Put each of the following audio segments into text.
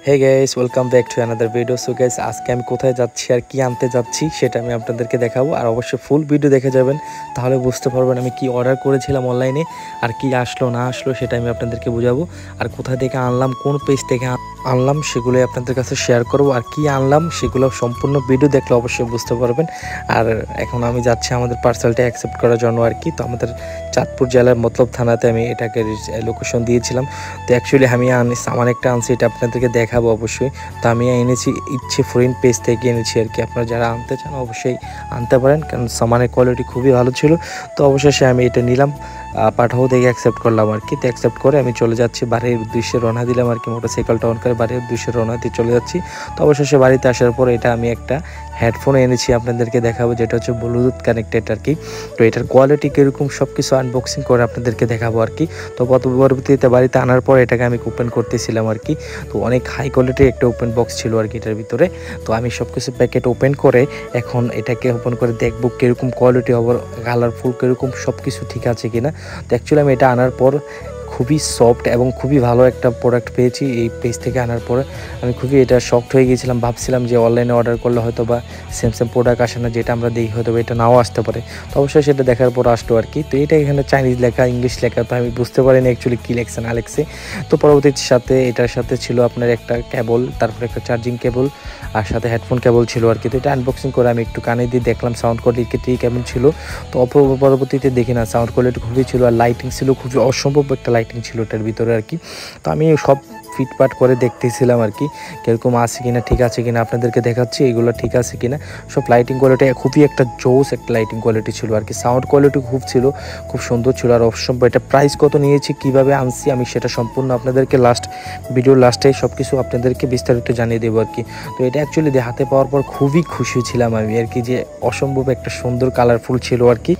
Hey guys, welcome back to another video. So guys, আজকে আমি কোথায় যাচ্ছি আর কি আনতে যাচ্ছি সেটা আমি আপনাদেরকে দেখাবো। আর অবশ্যই ফুল ভিডিও দেখে যাবেন, তাহলে বুঝতে পারবেন আমি কি অর্ডার করেছিলাম অনলাইনে আর কি আসলো না আসলো সেটা আমি আপনাদেরকে বোঝাবো। আর কোথায় থেকে আনলাম, কোন পেজ থেকে আনলাম সেগুলোই আপনাদের কাছে শেয়ার করবো। আর কি আনলাম সেগুলো সম্পূর্ণ ভিডিও দেখলে অবশ্যই বুঝতে পারবেন। আর এখন আমি যাচ্ছি আমাদের পার্সেলটা অ্যাকসেপ্ট করার জন্য আর কি। তো আমাদের চাঁদপুর জেলার মতলব থানাতে আমি এটাকে লোকেশন দিয়েছিলাম। তো অ্যাকচুয়ালি আমি সামান একটা আনছি, এটা আপনাদেরকে দেখাবো অবশ্যই। তো আমি এনেছি ইচ্ছে ফরেন পেজ থেকে এনেছি আর কি। আপনারা যারা আনতে চান অবশ্যই আনতে পারেন, কারণ সামানের কোয়ালিটি খুবই ভালো ছিল। তো অবশেষে আমি এটা নিলাম, পাঠাবো দেখে অ্যাকসেপ্ট করলাম আর কি। তো অ্যাকসেপ্ট করে আমি চলে যাচ্ছি বাড়ির উদ্দেশ্যে, রওনা দিলাম আর কি। মোটরসাইকেলটা অন করে বাড়ির উদ্দেশ্যে রওনা দিয়ে চলে যাচ্ছি। তো অবশেষে বাড়িতে আসার পর এটা আমি একটা হেডফোন এনেছি আপনাদেরকে দেখাবো, যেটা হচ্ছে ব্লুটুথ কানেক্টেড আর কি। তো এটার কোয়ালিটি কীরকম সব কিছু আনবক্সিং করে আপনাদেরকে দেখাবো আর কি। তো পরবর্তীতে বাড়িতে আনার পর এটাকে আমি ওপেন করতেছিলাম আর কি। তো অনেক হাই কোয়ালিটির একটা ওপেন বক্স ছিল আর কি এটার ভিতরে। তো আমি সব কিছু প্যাকেট ওপেন করে এখন এটাকে ওপেন করে দেখবো কীরকম কোয়ালিটি হবে, কালারফুল কীরকম, সব কিছু ঠিক আছে কিনা। তো অ্যাকচুয়ালি আমি এটা আনার পর খুবই সফট এবং খুবই ভালো একটা প্রোডাক্ট পেয়েছি। এই পেজ থেকে আনার পরে আমি খুবই এটা শকড হয়ে গিয়েছিলাম। ভাবছিলাম যে অনলাইনে অর্ডার করলে হয়তো বা সেম প্রোডাক্ট আসে না, যেটা আমরা দেখি হয়তো বা এটা নাও আসতে পারে। তো অবশ্যই সেটা দেখার পর আসলো আর কি। তো এটা এখানে চাইনিজ লেখা, ইংলিশ লেখা, তো আমি বুঝতে পারিনি অ্যাকচুয়ালি কী লেখছে না লেখছে। তো পরবর্তীতে সাথে এটার সাথে ছিল আপনার একটা কেবল, তারপরে একটা চার্জিং কেবল, আর সাথে হেডফোন কেবল ছিল আর কি। তো এটা আনবক্সিং করে আমি একটু কানে দিয়ে দেখলাম সাউন্ড কোয়ালিটি কেমন ছিল। তো পরবর্তীতে দেখি না সাউন্ড কোয়ালিটি খুবই ছিল, আর লাইটিং ছিল খুবই অসম্ভব একটা লাইটিং ছিল এটার ভিতরে আর কি। তো আমি সব ফিটপাট করে দেখতেছিলাম আর কি কীরকম আছে কিনা, ঠিক আছে কিনা, আপনাদেরকে দেখাচ্ছি এগুলো ঠিক আছে কিনা। সব লাইটিং কোয়ালিটি খুবই একটা জোস একটা লাইটিং কোয়ালিটি ছিল আর কি। সাউন্ড কোয়ালিটি খুব সুন্দর ছিল। আর অসম্ভব এটা প্রাইস কত নিয়েছি, কিভাবে আনছি আমি সেটা সম্পূর্ণ আপনাদেরকে ভিডিওর লাস্টে সব কিছু আপনাদেরকে বিস্তারিত জানিয়ে দেবো আর কি। তো এটা অ্যাকচুয়ালি হাতে পাওয়ার পর খুবই খুশি ছিলাম আমি আর কি, যে অসম্ভব একটা সুন্দর কালারফুল ছিল আর কি।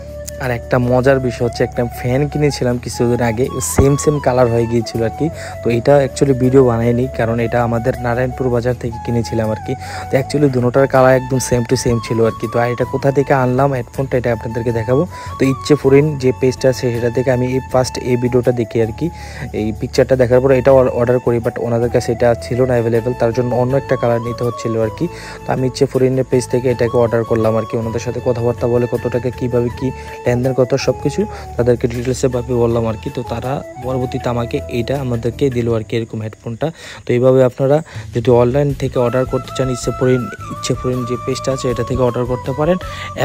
আর একটা মজার বিষয় হচ্ছে, একটা ফ্যান কিনেছিলাম কিছুদিন আগে, সেম কালার হয়ে গিয়েছিল আর কি। তো এটা অ্যাকচুয়ালি ভিডিও বানাইনি, কারণ এটা আমাদের নারায়ণপুর বাজার থেকে কিনেছিলাম আর কি। তো অ্যাকচুয়ালি দুটোটার কালার একদম সেম টু সেম ছিল আর কি। তো আর এটা কোথা থেকে আনলাম হেডফোনটা এটা আপনাদেরকে দেখাবো। তো ইচ্ছে ফরেন যে পেজটা আছে সেটা থেকে আমি ফার্স্ট এই ভিডিওটা দেখি আর কি। এই পিকচারটা দেখার পরে এটা অর্ডার করি, বাট ওনাদের কাছে এটা ছিল না অ্যাভেলেবেল, তার জন্য অন্য একটা কালার নিতে হচ্ছিল আর কি। তো আমি ইচ্ছে ফরেনের পেজ থেকে এটাকে অর্ডার করলাম আর কি। ওনাদের সাথে কথাবার্তা বলে কত টাকা কীভাবে কী লেনদেন কত সব কিছু তাদেরকে ডিটেলসে ভাবে বললাম আর কি। তো তারা পরবর্তীতে আমাকে এইটা আমাদেরকে দিল আর কি, এরকম হেডফোনটা। তো এইভাবে আপনারা যদি অনলাইন থেকে অর্ডার করতে চান ইচ্ছে ফরেন যে পেজটা আছে এটা থেকে অর্ডার করতে পারেন।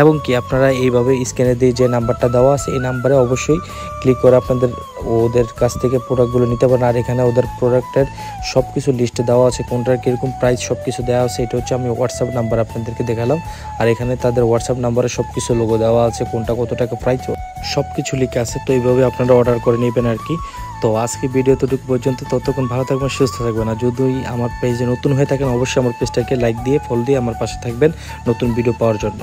এবং কি আপনারা এইভাবে স্ক্যানে দিয়ে যে নাম্বারটা দেওয়া আছে এই নাম্বারে অবশ্যই ক্লিক করে আপনাদের ওদের কাছ থেকে প্রোডাক্টগুলো নিতে পারেন। আর এখানে ওদের প্রোডাক্টের সব কিছু লিস্টে দেওয়া আছে, কোনটার কীরকম প্রাইস সব কিছু দেওয়া আছে। এটা হচ্ছে আমি হোয়াটসঅ্যাপ নাম্বার আপনাদেরকে দেখালাম, আর এখানে তাদের হোয়াটসঅ্যাপ নাম্বারে সব কিছু লোগো দেওয়া আছে, কোনটা কত টাকা প্রাইস সব কিছু লিখে আছে। তো এইভাবে আপনারা অর্ডার করে নেবেন আর কি। তো আজকে ভিডিও এতটুকু পর্যন্ত, ততক্ষণ ভালো থাকবেন, সুস্থ থাকবেন। আর যদি আমার পেজে নতুন হয়ে থাকেন অবশ্যই আমার পেজটাকে লাইক দিয়ে ফলো দিয়ে আমার পাশে থাকবেন নতুন ভিডিও পাওয়ার জন্য।